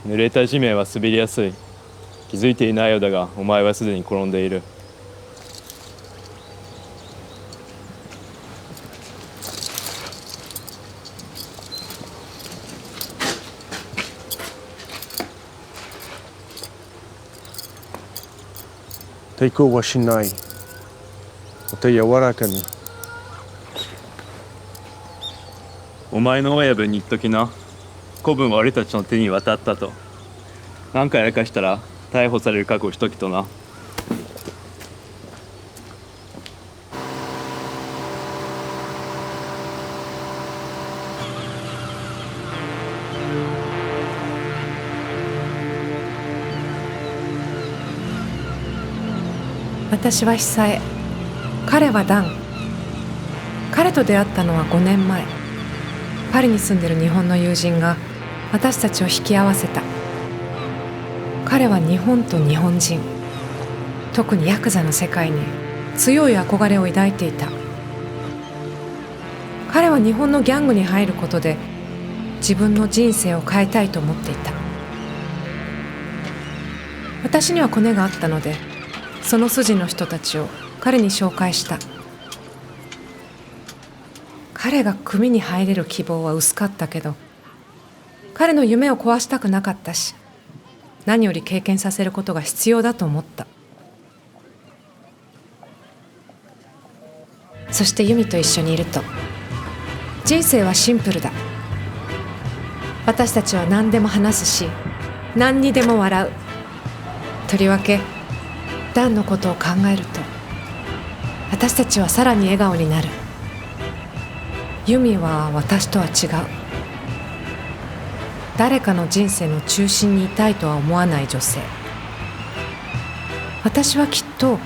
濡れた地面は滑りやすい。気づいていないようだが、お前はすでに転んでいる。抵抗はしない。お手柔らかに。お前の親分に言っときな。子分は俺たちの手に渡ったと。何かやらかしたら逮捕される覚悟しときとな。私は久江、彼はダン。彼と出会ったのは5年前。パリに住んでる日本の友人が私たちを引き合わせた。彼は日本と日本人、特にヤクザの世界に強い憧れを抱いていた。彼は日本のギャングに入ることで自分の人生を変えたいと思っていた。私にはコネがあったので、その筋の人たちを彼に紹介した。彼が組に入れる希望は薄かったけど、彼の夢を壊したくなかったし、何より経験させることが必要だと思った。そしてユミと一緒にいると、人生はシンプルだ。私たちは何でも話すし、何にでも笑う。とりわけダンのことを考えると、私たちはさらに笑顔になる。ユミは私とは違う。誰かの人生の中心にいたいとは思わない女性。私はきっと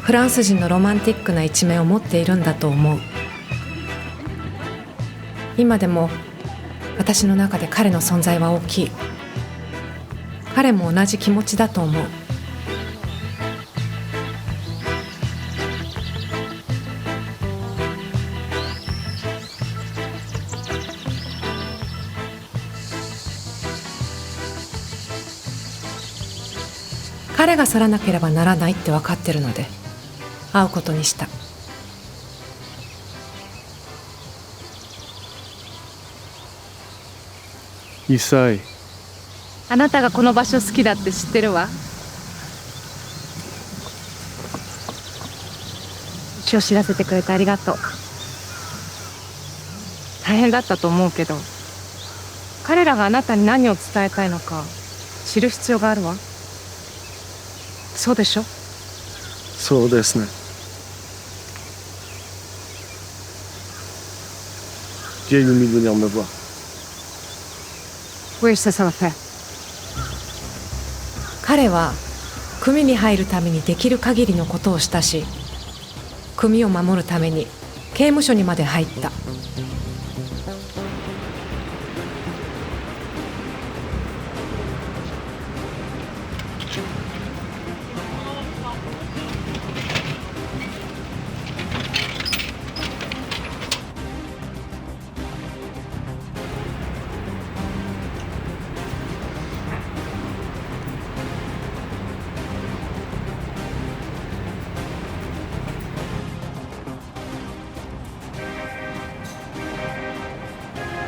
フランス人のロマンティックな一面を持っているんだと思う。今でも私の中で彼の存在は大きい。彼も同じ気持ちだと思う。彼が去らなければならないって分かってるので、会うことにした。イサイ。あなたがこの場所好きだって知ってるわ。一応知らせてくれてありがとう。大変だったと思うけど、彼らがあなたに何を伝えたいのか知る必要があるわ。そうでしょ？そうですね。J'ai eu envie de venir me voir. Oui, ça va faire。彼は組に入るためにできる限りのことをしたし、組を守るために刑務所にまで入った。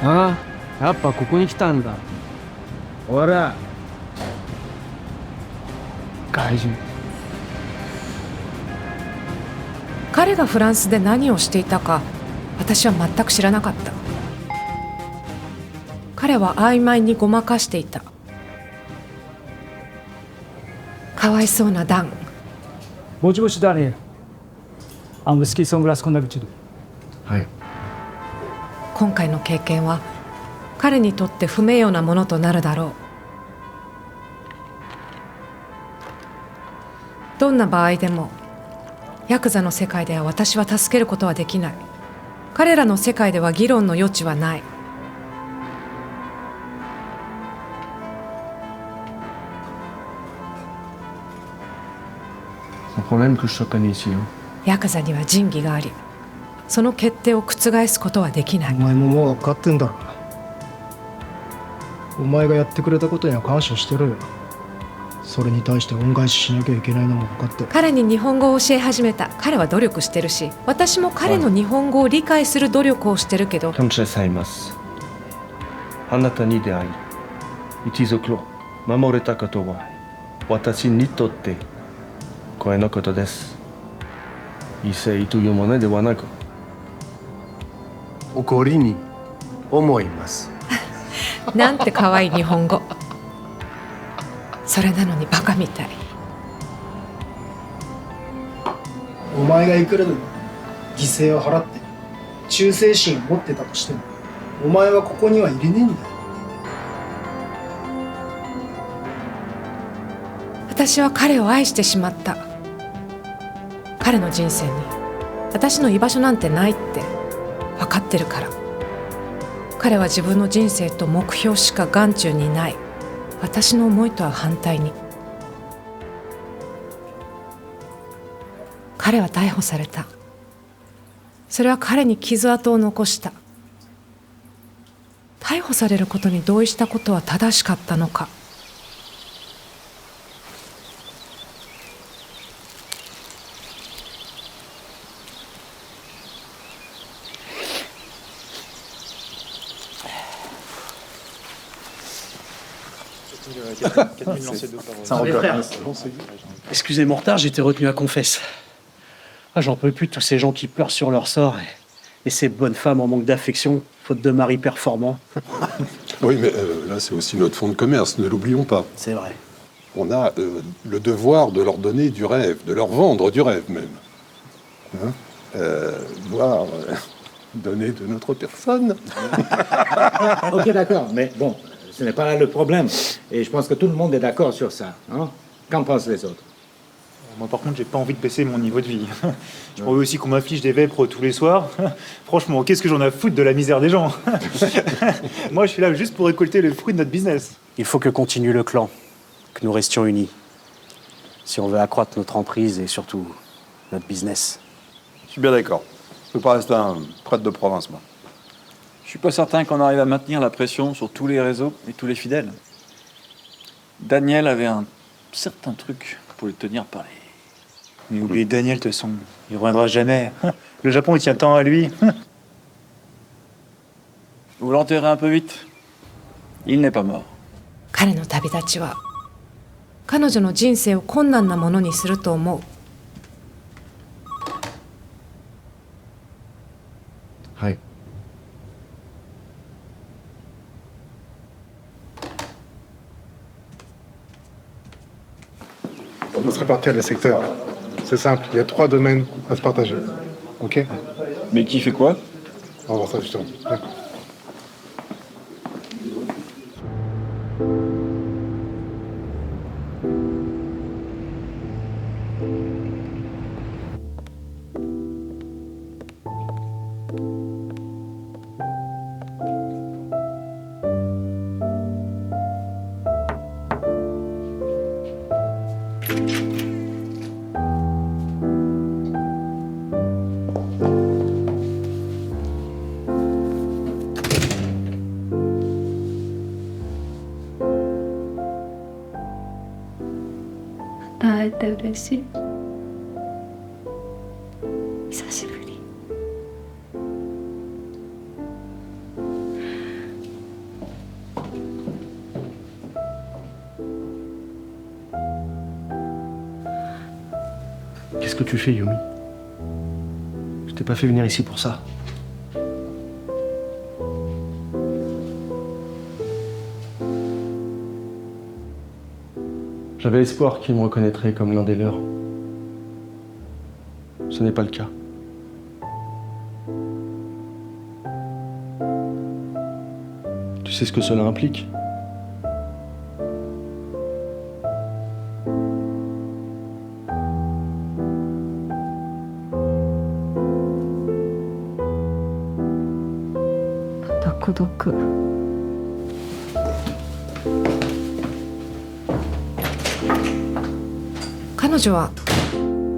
ああ、やっぱここに来たんだ。ほら、怪獣。彼がフランスで何をしていたか、私は全く知らなかった。彼は曖昧にごまかしていた。かわいそうなダン。ぼちぼちだね。ウイスキーソングラスコンダクチュード。はい。今回の経験は彼にとって不名誉なものとなるだろう。どんな場合でもヤクザの世界では私は助けることはできない。彼らの世界では議論の余地はない。ヤクザには仁義があり、その決定を覆すことはできない。お前ももう分かってんだろ。お前がやってくれたことには感謝してるよ。それに対して恩返ししなきゃいけないのも分かってる。彼に日本語を教え始めた。彼は努力してるし、私も彼の日本語を理解する努力をしてるけど、感謝されます。あなたに出会い、一族を守れたことは私にとって光栄なことです。異性というものではなく、誇りに思います。なんて可愛い日本語。それなのにバカみたい。お前がいくらでも犠牲を払って忠誠心を持ってたとしても、お前はここには入れねえんだよ。私は彼を愛してしまった。彼の人生に私の居場所なんてないって分かってるから。彼は自分の人生と目標しか眼中にない。私の思いとは反対に。彼は逮捕された。それは彼に傷跡を残した。逮捕されることに同意したことは正しかったのか。Excusez mon retard, j'étais retenu à confesse. Ah, j'en peux plus de tous ces gens qui pleurent sur leur sort et ces bonnes femmes en manque d'affection, faute de mari performant. Oui, mais là, c'est aussi notre fonds de commerce, ne l'oublions pas. C'est vrai. On a le devoir de leur donner du rêve, de leur vendre du rêve même. Hein, voire donner de notre personne. Ok, d'accord, mais bon, ce n'est pas là le problème. Et je pense que tout le monde est d'accord sur ça. Hein? Qu'en pensent les autres? Moi, par contre, j'ai pas envie de baisser mon niveau de vie. Je crois aussi qu'on m'affiche des vêpres tous les soirs. Franchement, qu'est-ce que j'en ai à foutre de la misère des gens? Moi, je suis là juste pour récolter le fruit de notre business. Il faut que continue le clan, que nous restions unis, si on veut accroître notre emprise et surtout notre business. Je suis bien d'accord. Je peux pas rester un prêtre de province, moi. Je suis pas certain qu'on arrive à maintenir la pression sur tous les réseaux et tous les fidèles. Daniel avait un certain truc pour le tenir par les... Mais oubliez Daniel, de toute façon, il reviendra jamais. Le Japon, il tient tant à lui. Vous l'enterrez un peu vite. Il n'est pas mort. 彼の旅立ちは彼女の人生を困難なものにすると思う。はい。On va se répartir les secteurs. C'est simple, il y a 3 domaines à se partager. Ok? Mais qui fait quoi? On va voir ça justement. D'accord. Qu'est-ce que tu fais, Yumi? Je t'ai pas fait venir ici pour ça. J'avais espoir qu'ils me reconnaîtraient comme l'un des leurs. Ce n'est pas le cas. Tu sais ce que cela implique?彼女は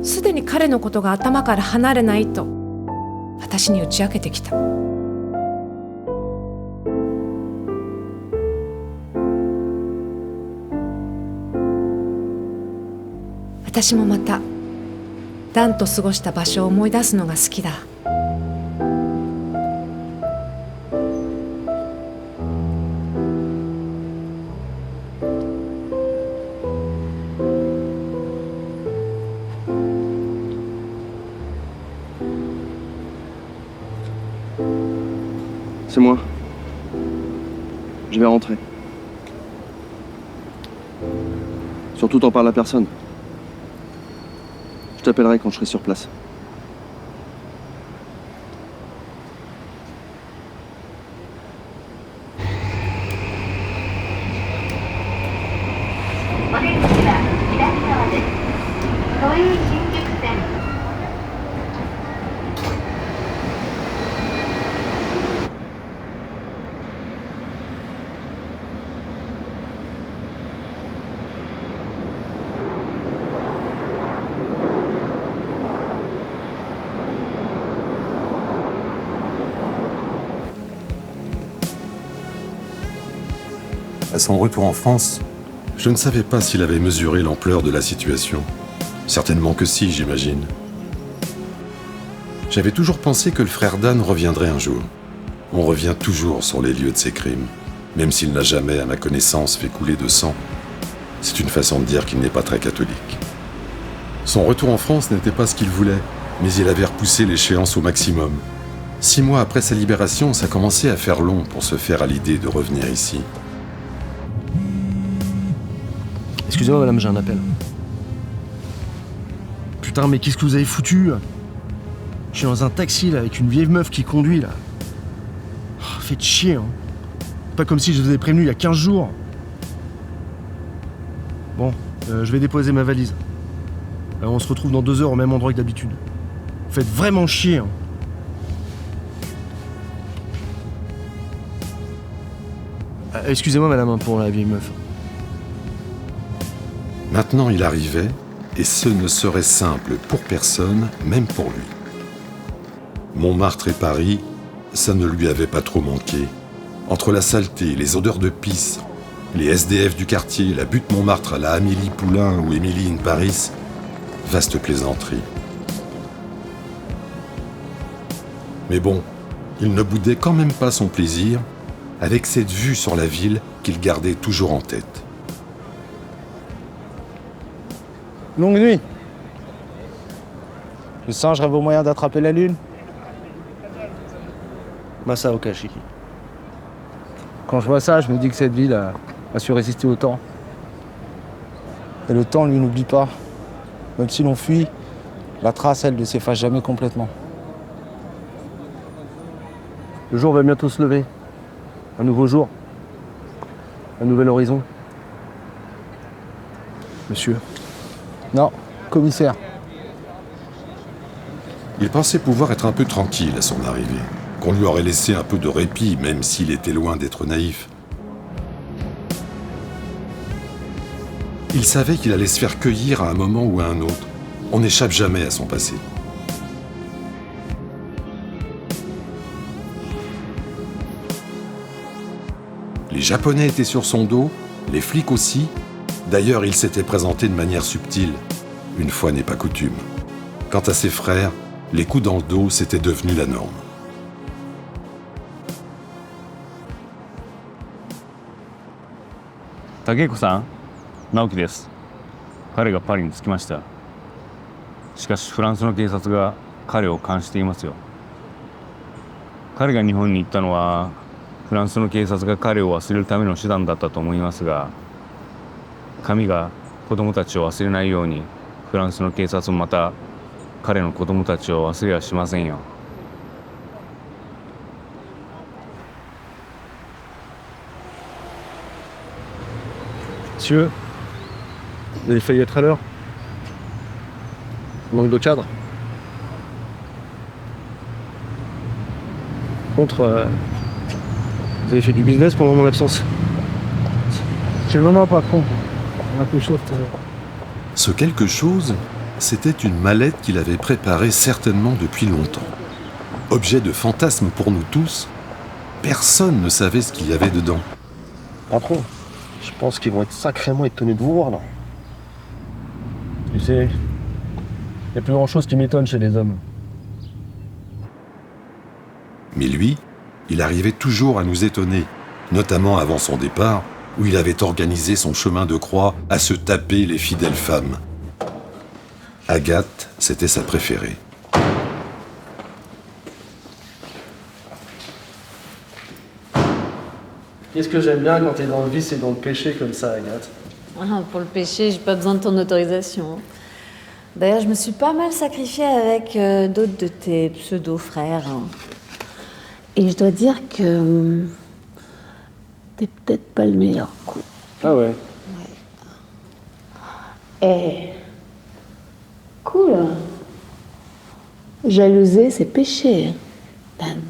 すでに彼のことが頭から離れないと私に打ち明けてきた。私もまたダンと過ごした場所を思い出すのが好きだ。C'est moi. Je vais rentrer. Surtout t'en parle à personne. Je t'appellerai quand je serai sur place. À son retour en France, je ne savais pas s'il avait mesuré l'ampleur de la situation. Certainement que si, j'imagine. J'avais toujours pensé que le frère Dan reviendrait un jour. On revient toujours sur les lieux de ses crimes, même s'il n'a jamais, à ma connaissance, fait couler de sang. C'est une façon de dire qu'il n'est pas très catholique. Son retour en France n'était pas ce qu'il voulait, mais il avait repoussé l'échéance au maximum. 6 mois après sa libération, ça commençait à faire long pour se faire à l'idée de revenir ici. Excusez-moi madame, j'ai un appel. Putain, mais qu'est-ce que vous avez foutu? Je suis dans un taxi là, avec une vieille meuf qui conduit là. Oh, faites chier, hein. Pas comme si je vous avais prévenu il y a 15 jours. Bon, je vais déposer ma valise. On se retrouve dans 2 heures au même endroit que d'habitude. Vous faites vraiment chier, hein. Excusez-moi madame, hein, pour la vieille meuf. Maintenant, il arrivait, et ce ne serait simple pour personne, même pour lui. Montmartre et Paris, ça ne lui avait pas trop manqué. Entre la saleté, les odeurs de pisse, les SDF du quartier, la butte Montmartre à la Amélie Poulain ou Émilie in Paris, vaste plaisanterie. Mais bon, il ne boudait quand même pas son plaisir, avec cette vue sur la ville qu'il gardait toujours en tête. Longue nuit. Le singe rêve au moyen d'attraper la lune. Masa Okashiki. Quand je vois ça, je me dis que cette ville a su résister au temps. Et le temps, lui, n'oublie pas. Même si l'on fuit, la trace, elle, ne s'efface jamais complètement. Le jour va bientôt se lever. Un nouveau jour. Un nouvel horizon. Monsieur. Non, commissaire. Il pensait pouvoir être un peu tranquille à son arrivée, qu'on lui aurait laissé un peu de répit, même s'il était loin d'être naïf. Il savait qu'il allait se faire cueillir à un moment ou à un autre. On n'échappe jamais à son passé. Les Japonais étaient sur son dos, les flics aussi. D'ailleurs, il s'était présenté de manière subtile. Une fois n'est pas coutume. Quant à ses frères, les coups dans le dos, c'était devenu la norme. Takekoさん、直樹です。彼がパリに着きました。しかしフランスの警察が彼を監視していますよ。彼が日本に行ったのはフランスの警察が彼を忘れるための手段だったと思いますが、神が子供たちを忘れないようにフランスの警察もまた彼の子供たちを忘れはしませんよ。Monsieur, vous avez failli être à l'heure. Manque de cadre. Contre, vous avez fait du business pendant mon absence. C'est vraiment pas con. On a quelque chose. Ce quelque chose, c'était une mallette qu'il avait préparée certainement depuis longtemps. Objet de fantasme pour nous tous, personne ne savait ce qu'il y avait dedans. Patron, je pense qu'ils vont être sacrément étonnés de vous voir là. Tu sais, il y a plus grand-chose qui m'étonne chez les hommes. Mais lui, il arrivait toujours à nous étonner, notamment avant son départ, où il avait organisé son chemin de croix à se taper les fidèles femmes. Agathe, c'était sa préférée. Qu'est-ce que j'aime bien quand t'es dans le vice et dans le péché comme ça, Agathe? Ah, pour le péché, j'ai pas besoin de ton autorisation. D'ailleurs, je me suis pas mal sacrifiée avec d'autres de tes pseudo-frères. Et je dois dire que t'es peut-être pas le meilleur coup. Ah ouais? Eh, cool. Jalouser, c'est péché, Dan.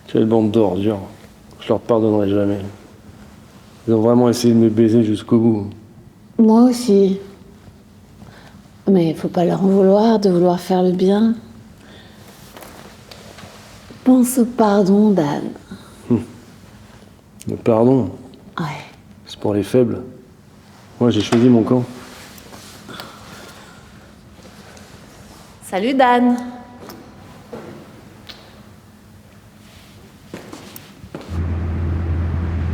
Quelle bande d'ordures. Je leur pardonnerai jamais. Ils ont vraiment essayé de me baiser jusqu'au bout. Moi aussi. Mais faut pas leur en vouloir de vouloir faire le bien. Pense au pardon, Dan. Le pardon, Ouais. c'est pour les faibles. Moi, j'ai choisi mon camp. Salut, Dan.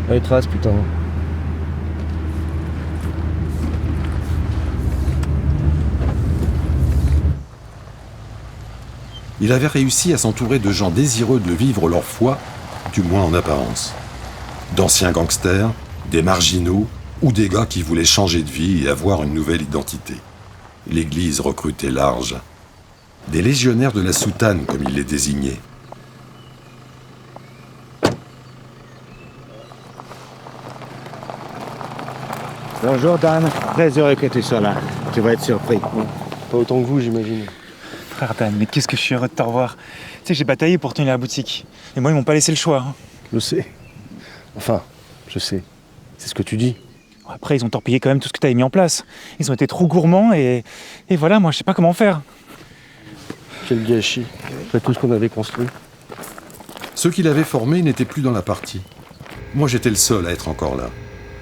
Allez, trace, putain. Il avait réussi à s'entourer de gens désireux de vivre leur foi, du moins en apparence. D'anciens gangsters, des marginaux ou des gars qui voulaient changer de vie et avoir une nouvelle identité. L'Église recrutait large. Des légionnaires de la soutane, comme il les désignait. Bonjour Dan, très heureux que tu sois là. Tu vas être surpris. Pas autant que vous, j'imagine. Frère Dan, mais qu'est-ce que je suis heureux de te revoir. Tu sais, j'ai bataillé pour tenir la boutique. Et moi, ils m'ont pas laissé le choix. Hein. Je sais. Enfin, je sais. C'est ce que tu dis. Après, ils ont torpillé quand même tout ce que tu avais mis en place. Ils ont été trop gourmands et voilà, moi, je sais pas comment faire. Quel gâchis. Après tout ce qu'on avait construit. Ceux qu'il avait formés n'étaient plus dans la partie. Moi, j'étais le seul à être encore là.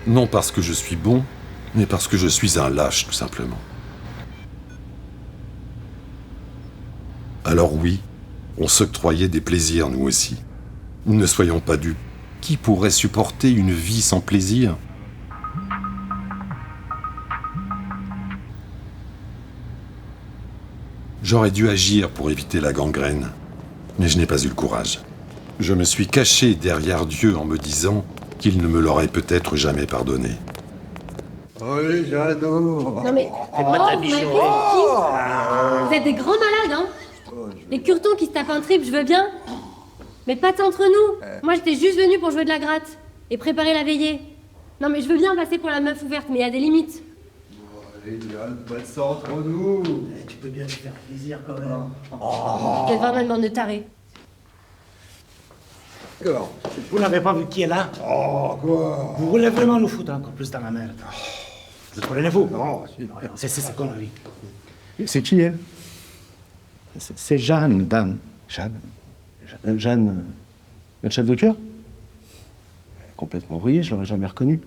Non parce que je suis bon, mais parce que je suis un lâche, tout simplement. Alors oui, on s'octroyait des plaisirs, nous aussi. Ne soyons pas dupes. Qui pourrait supporter une vie sans plaisir ? J'aurais dû agir pour éviter la gangrène, mais je n'ai pas eu le courage. Je me suis caché derrière Dieu en me disant qu'il ne me l'aurait peut-être jamais pardonné. Oui, j'adore. Non mais... Vous êtes des grands malades, hein? Les curtons qui se tapent un trip, je veux bien. Mais pas entre nous. Moi, j'étais juste venue pour jouer de la gratte et préparer la veillée. Non mais je veux bien passer pour la meuf ouverte, mais il y a des limites. Allez, Diane, pas de ça entre nous. Tu peux bien te faire plaisir quand même. Vous êtes vraiment une bande de tarés. D'accord. Vous n'avez pas vu qui est là? Oh, quoi? Vous voulez vraiment nous foutre encore plus dans la merde? Vous prenez-vous? C'est ce qu'on a vu. C'est qui, elle? C'est Jeanne, Dan. Jeanne, le chef de cœur? Complètement vrillé, je l'aurais jamais reconnu.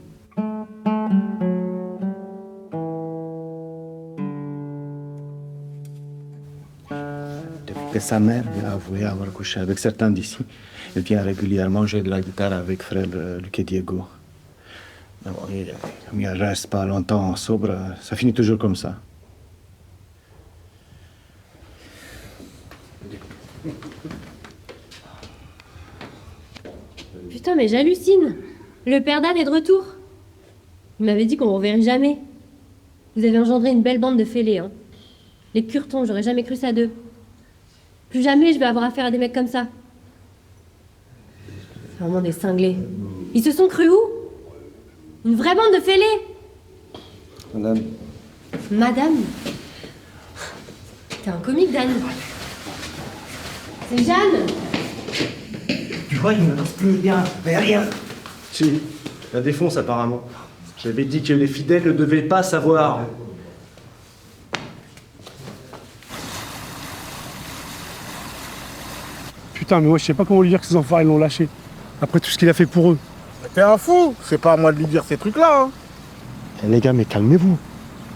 Depuis que sa mère lui a avoué avoir couché avec certains d'ici, elle vient régulièrement jouer de la guitare avec frère Luc et Diego. Mais bon, comme il ne reste pas longtemps sobre, ça finit toujours comme ça. Putain, mais j'hallucine. Le père Dan est de retour. Il m'avait dit qu'on ne reverrait jamais. Vous avez engendré une belle bande de fêlés, hein. Les curtons, j'aurais jamais cru ça d'eux. Plus jamais je vais avoir affaire à des mecs comme ça. C'est vraiment des cinglés. Ils se sont crus où? Une vraie bande de fêlés. Madame. Madame? T'es un comique, Dan. C'est Jeanne. Tu vois, il ne me reste plus rien, mais rien. Si, la défonce apparemment. J'avais dit que les fidèles ne devaient pas savoir. Putain, mais moi je sais pas comment lui dire que ces enfoirés l'ont lâché. Après tout ce qu'il a fait pour eux. T'es un fou. C'est pas à moi de lui dire ces trucs-là. Hein. Les gars, mais calmez-vous.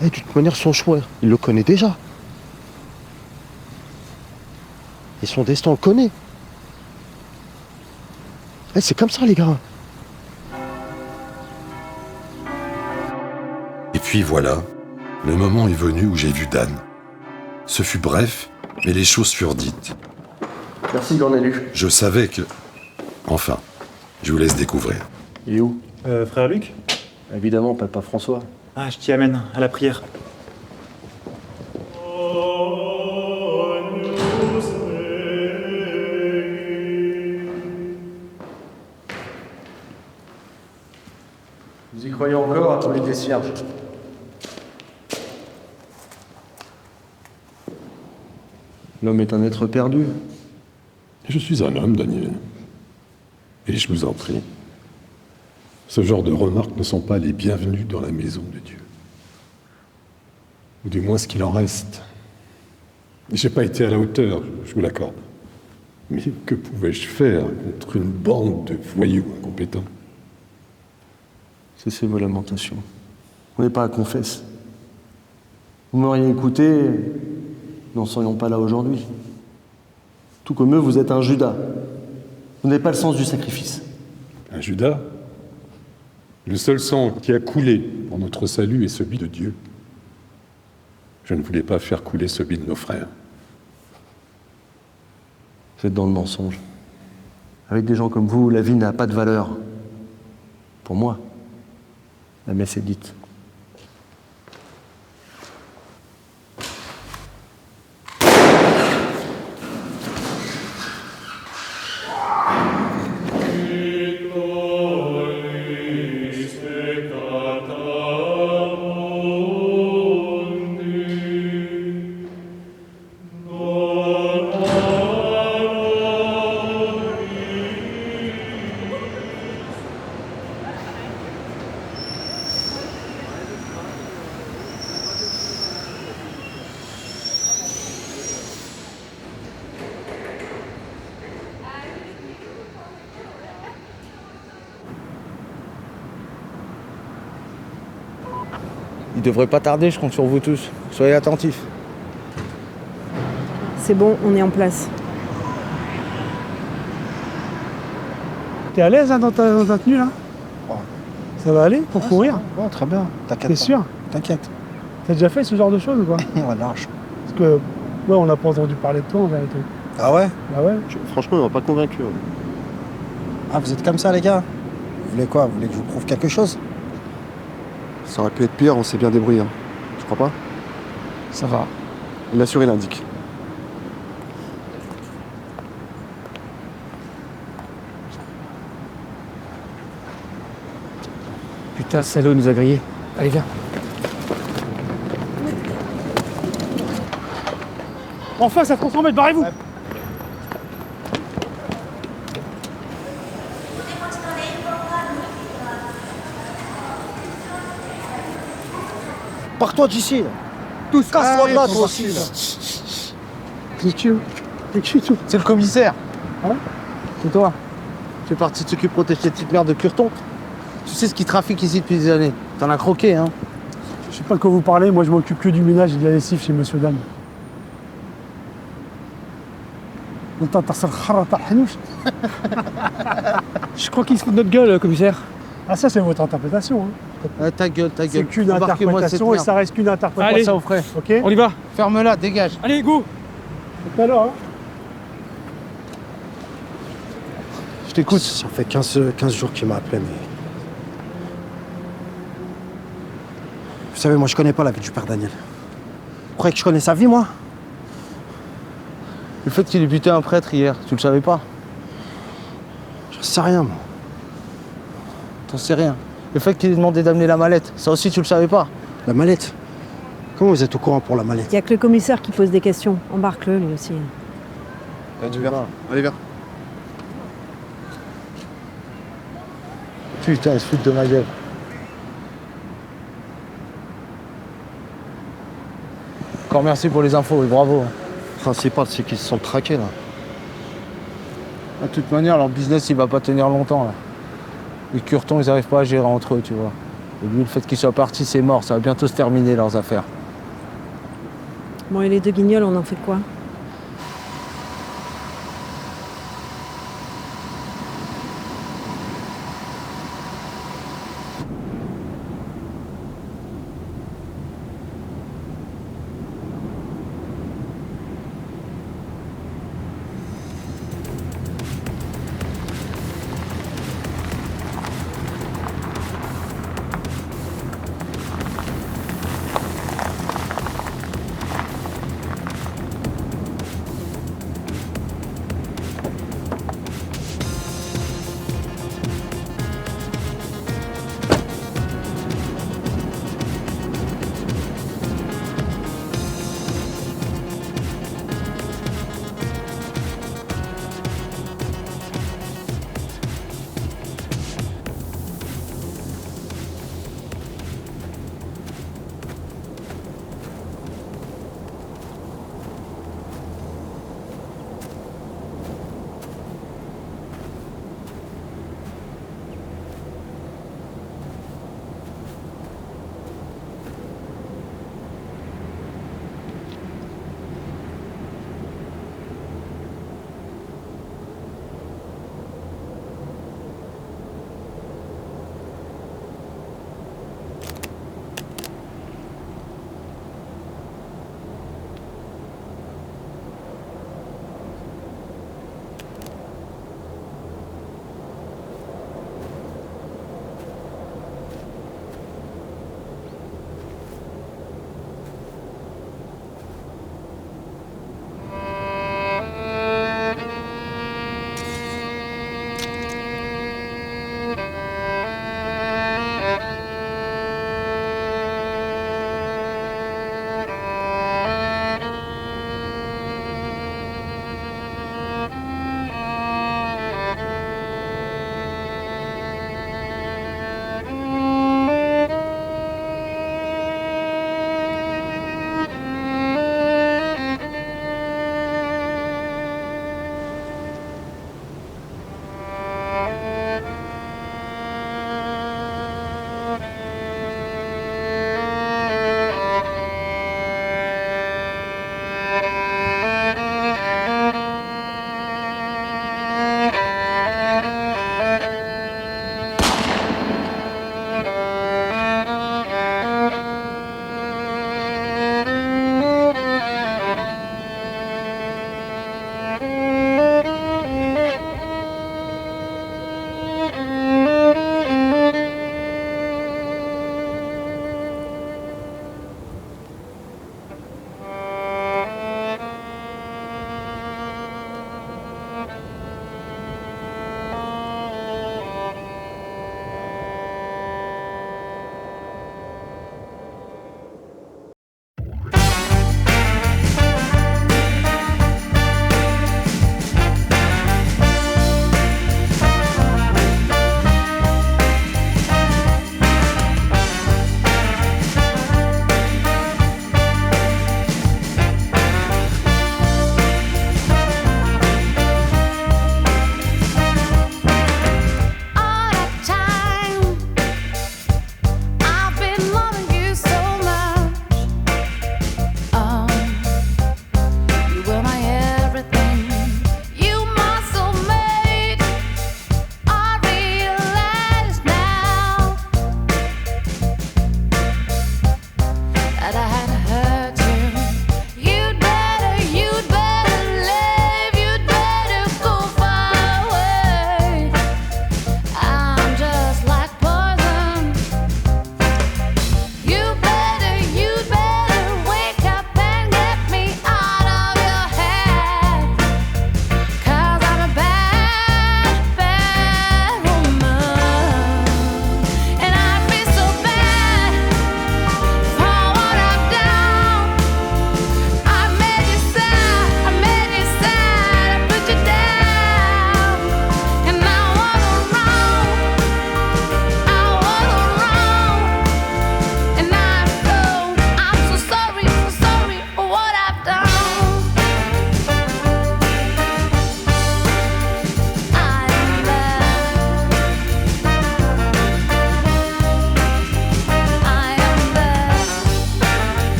De toute manière, son choix, il le connaît déjà. Et son destin, on le connaît. C'est comme ça, les gars. Et puis voilà, le moment est venu où j'ai vu Dan. Ce fut bref, mais les choses furent dites. Merci, Cornelius. Je savais que... Enfin, je vous laisse découvrir. Il est où? Frère Luc? Évidemment, papa François. Ah, je t'y amène, à la prière. Vous y croyez encore à tous les décierges? L'homme est un être perdu. Je suis un homme, Daniel. Et je vous en prie. Ce genre de remarques ne sont pas les bienvenues dans la maison de Dieu. Ou du moins ce qu'il en reste. J'ai pas été à la hauteur, je vous l'accorde. Mais que pouvais-je faire contre une bande de voyous incompétents? Cessez vos lamentations. On n'est pas à confesse. Vous m'auriez écouté, nous n'en serions pas là aujourd'hui. Tout comme eux, vous êtes un Judas. Vous n'avez pas le sens du sacrifice. Un Judas? Le seul sang qui a coulé pour notre salut est celui de Dieu. Je ne voulais pas faire couler celui de nos frères. Vous êtes dans le mensonge. Avec des gens comme vous, la vie n'a pas de valeur. Pour moi, la messe est dite. Il devrait pas tarder, je compte sur vous tous. Soyez attentifs. C'est bon, on est en place. T'es à l'aise hein, dans ta tenue là? Ça va aller pour courir? Ouais, très bien. T'inquiète. T'es sûr? T'inquiète. T'as déjà fait ce genre de choses ou quoi? Ouais, large. Parce que, ouais, on n'a pas entendu parler de toi en vérité. Ah ouais? Bah ouais. Franchement, on m'a pas convaincu. Ah, vous êtes comme ça, les gars? Vous voulez quoi? Vous voulez que je vous prouve quelque chose? Ça aurait pu être pire, on s'est bien débrouillé. Tu crois pas? Ça va. Il assure, il indique. Putain, ce salaud nous a grillés. Allez, viens. Enfin, ça se transforme, barrez-vous! Ouais. Pars-toi d'ici! Tous, casse-toi de là, toi aussi! T'es qui? T'es qui, tout? C'est le commissaire! Hein? C'est toi? Tu es parti de s'occuper protéger cette petite merde de Curton? Tu sais ce qui trafique ici depuis des années? T'en as croqué, hein? Je sais pas de quoi vous parlez, moi je m'occupe que du ménage et de la lessive chez Monsieur Dan. Je crois qu'il se fout de notre gueule, commissaire. Ah ça c'est votre interprétation. Hein. Ta gueule, ta gueule. C'est qu'une interprétation et ça reste qu'une interprétation. Allez, ça au frais. Ok. On y va. Ferme-la, dégage. Allez, go. Tout à l'heure. Hein. Je t'écoute. Ça fait 15 jours qu'il m'a appelé, mais... Vous savez, moi je connais pas la vie du père Daniel. Vous croyez que je connais sa vie, moi? Le fait qu'il ait buté un prêtre hier, tu le savais pas? J'en sais rien, moi. T'en sais rien. Le fait qu'il ait demandé d'amener la mallette, ça aussi tu le savais pas? La mallette? Comment vous êtes au courant pour la mallette? Il y a que le commissaire qui pose des questions. Embarque-le, lui aussi. Allez, viens. Putain, il se fout de ma gueule. Encore merci pour les infos et bravo. Le principal, c'est qu'ils se sont traqués, là. De toute manière, leur business, il va pas tenir longtemps, là. Les Curtons, ils arrivent pas à gérer entre eux, tu vois. Et lui, le fait qu'il soit parti, c'est mort. Ça va bientôt se terminer, leurs affaires. Bon, et les deux guignols, on en fait quoi?